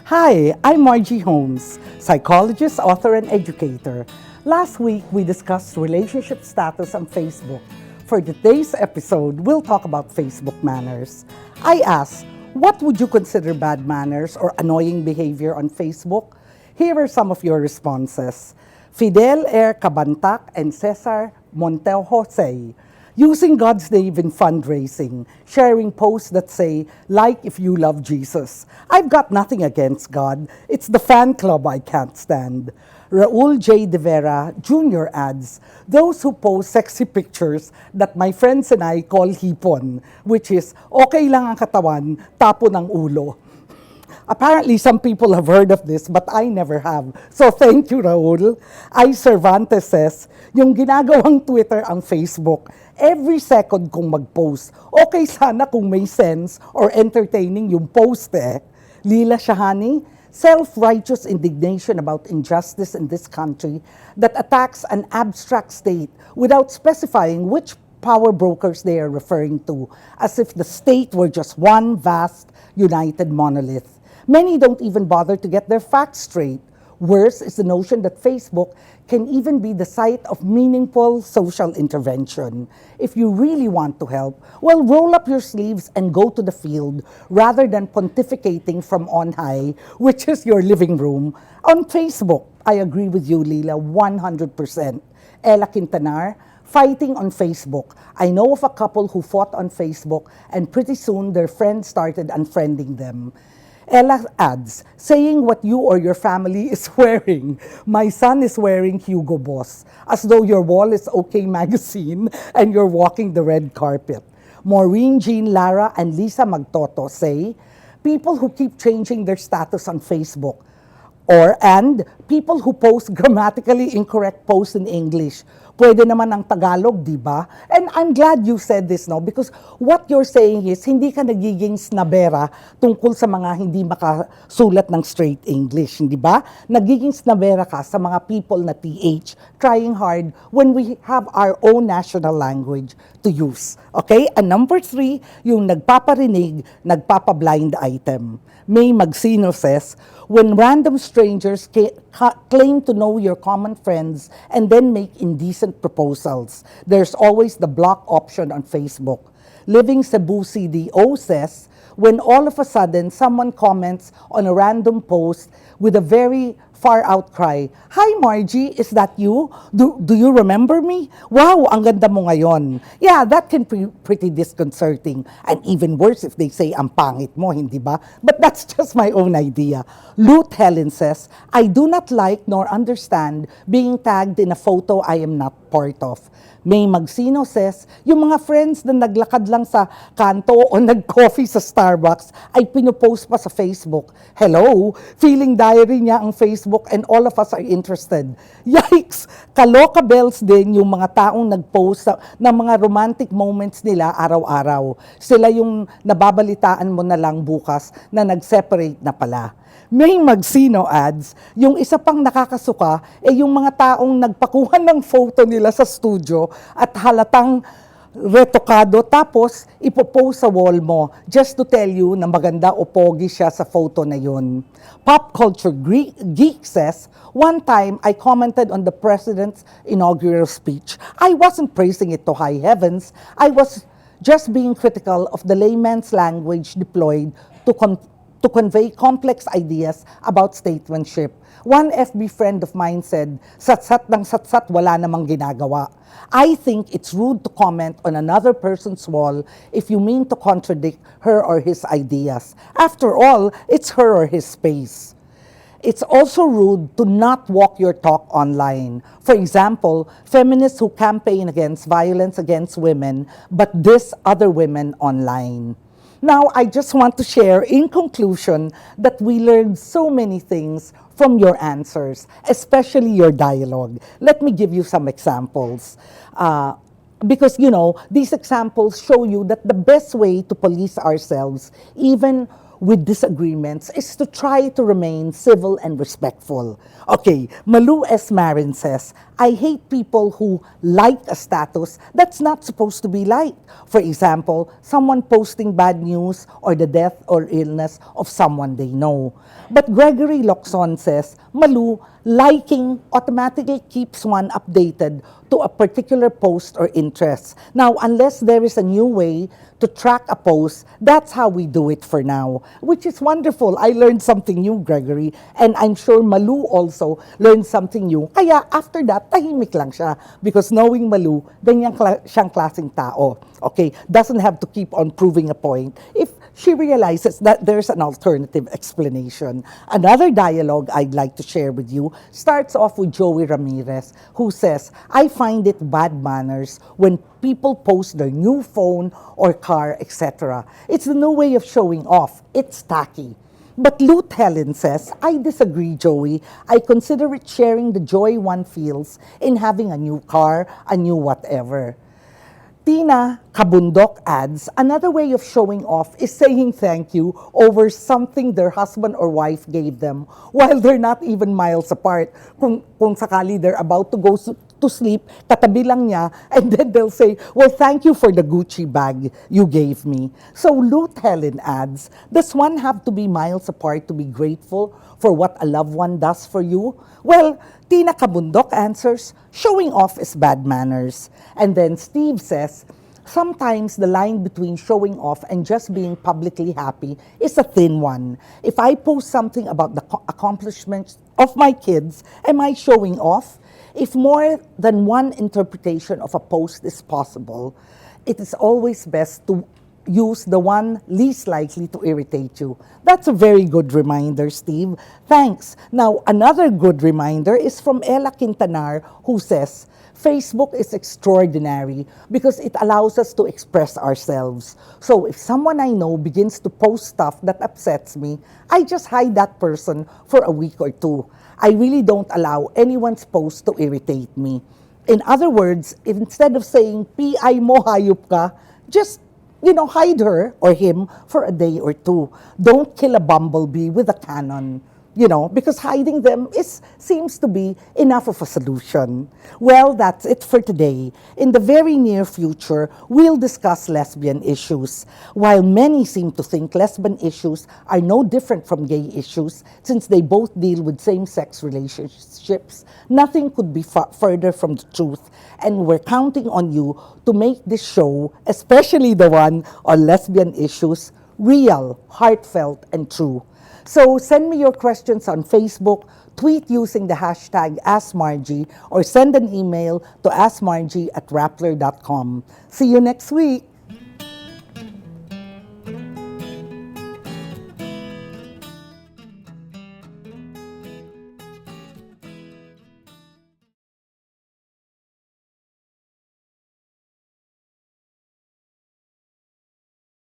Hi, I'm Margie Holmes, psychologist, author, and educator. Last week, we discussed relationship status on Facebook. For today's episode, we'll talk about Facebook manners. I asked, what would you consider bad manners or annoying behavior on Facebook? Here are some of your responses. Fidel R. Cabantac and Cesar Montel Jose. Using God's name in fundraising, sharing posts that say, like if you love Jesus. I've got nothing against God. It's the fan club I can't stand. Raul J. De Vera Jr. adds, those who post sexy pictures that my friends and I call hipon, which is, okay lang ang katawan, tapo ng ulo. Apparently, some people have heard of this, but I never have. So thank you, Raul. I Cervantes says, yung ginagawang Twitter ang Facebook, every second kung mag-post, okay sana kung may sense or entertaining yung post eh. Lila Shahani, self-righteous indignation about injustice in this country that attacks an abstract state without specifying which power brokers they are referring to, as if the state were just one vast, united monolith. Many don't even bother to get their facts straight. Worse is the notion that Facebook can even be the site of meaningful social intervention. If you really want to help, well, roll up your sleeves and go to the field rather than pontificating from on high, which is your living room. On Facebook, I agree with you, Lila, 100%. Ella Quintanar, fighting on Facebook. I know of a couple who fought on Facebook and pretty soon their friends started unfriending them. Ella adds, saying what you or your family is wearing. My son is wearing Hugo Boss, as though your wall is OK Magazine and you're walking the red carpet. Maureen, Jean, Lara, and Lisa Magtoto say, people who keep changing their status on Facebook, and people who post grammatically incorrect posts in English. Pwede naman ang Tagalog, di ba? And I'm glad you said this, no? Because what you're saying is, hindi ka nagiging snabera tungkol sa mga hindi makasulat ng straight English, di ba? Nagiging snabera ka sa mga people na TH, trying hard when we have our own national language to use. Okay? And number 3, yung nagpaparinig, nagpapablind item. May Magsino says, when random strangers claim to know your common friends and then make indecent proposals, there's always the block option on Facebook. Living Cebu CDO says, when all of a sudden someone comments on a random post with a very far out cry, "Hi Margie, is that you? Do you remember me? Wow, ang ganda mo ngayon." Yeah, that can be pretty disconcerting. And even worse if they say, "Ang pangit mo," hindi ba? But that's just my own idea. Lut Helen says, I do not like nor understand being tagged in a photo I am not part of. May Magsino says, yung mga friends na naglakad lang sa kanto o nag-coffee sa Starbucks ay pinupost pa sa Facebook. Hello? Feeling diary niya ang Facebook and all of us are interested. Yikes! Kaloka bells din yung mga taong nag-post ng mga romantic moments nila araw-araw. Sila yung nababalitaan mo na lang bukas na nag-separate na pala. May Magsino adds, yung isa pang nakakasuka ay yung mga taong nagpakuha ng photo nila sa studio at halatang retokado tapos ipopost sa wall mo just to tell you na maganda o pogi siya sa photo na yun. Pop Culture Geek says, one time I commented on the president's inaugural speech. I wasn't praising it to high heavens. I was just being critical of the layman's language deployed to convey complex ideas about statesmanship. One FB friend of mine said, satsat ng satsat, wala namang ginagawa. I think it's rude to comment on another person's wall if you mean to contradict her or his ideas. After all, it's her or his space. It's also rude to not walk your talk online. For example, feminists who campaign against violence against women but diss other women online. Now, I just want to share in conclusion that we learned so many things from your answers, especially your dialogue. Let me give you some examples. Because, you know, these examples show you that the best way to police ourselves, even with disagreements, is to try to remain civil and respectful. Okay, Malu S. Marin says, I hate people who like a status that's not supposed to be liked. For example, someone posting bad news or the death or illness of someone they know. But Gregory Locson says, Malu, liking automatically keeps one updated to a particular post or interest. Now, unless there is a new way to track a post, that's how we do it for now, which is wonderful. I learned something new, Gregory, and I'm sure Malu also learned something new. Kaya after that, tahimik lang siya because knowing Malu, ganyan siyang klaseng tao. Okay, doesn't have to keep on proving a point if she realizes that there's an alternative explanation. Another dialogue I'd like to share with you starts off with Joey Ramirez, who says, I find it bad manners when people post their new phone or car, etc. It's the new way of showing off. It's tacky. But Lute Helen says, I disagree, Joey. I consider it sharing the joy one feels in having a new car, a new whatever. Tina Kabundok adds, another way of showing off is saying thank you over something their husband or wife gave them while they're not even miles apart. Kung sakali they're about to go to sleep, katabi lang niya, and then they'll say, well, thank you for the Gucci bag you gave me. So Lute Helen adds, does one have to be miles apart to be grateful for what a loved one does for you? Well, Tina Kabundok answers, showing off is bad manners. And then Steve says, sometimes the line between showing off and just being publicly happy is a thin one. If I post something about the accomplishments of my kids, am I showing off? If more than one interpretation of a post is possible, it is always best to use the one least likely to irritate you. That's a very good reminder, Steve. Thanks. Now, another good reminder is from Ella Quintanar, who says, Facebook is extraordinary because it allows us to express ourselves. So if someone I know begins to post stuff that upsets me, I just hide that person for a week or two. I really don't allow anyone's post to irritate me. In other words, instead of saying, PI mo hayop ka, just hide her or him for a day or two. Don't kill a bumblebee with a cannon, because hiding them seems to be enough of a solution. Well, that's it for today. In the very near future, we'll discuss lesbian issues. While many seem to think lesbian issues are no different from gay issues, since they both deal with same-sex relationships, nothing could be further from the truth. And we're counting on you to make this show, especially the one on lesbian issues, real, heartfelt, and true. So send me your questions on Facebook, tweet using the hashtag AskMargie, or send an email to askmargie@rappler.com. See you next week.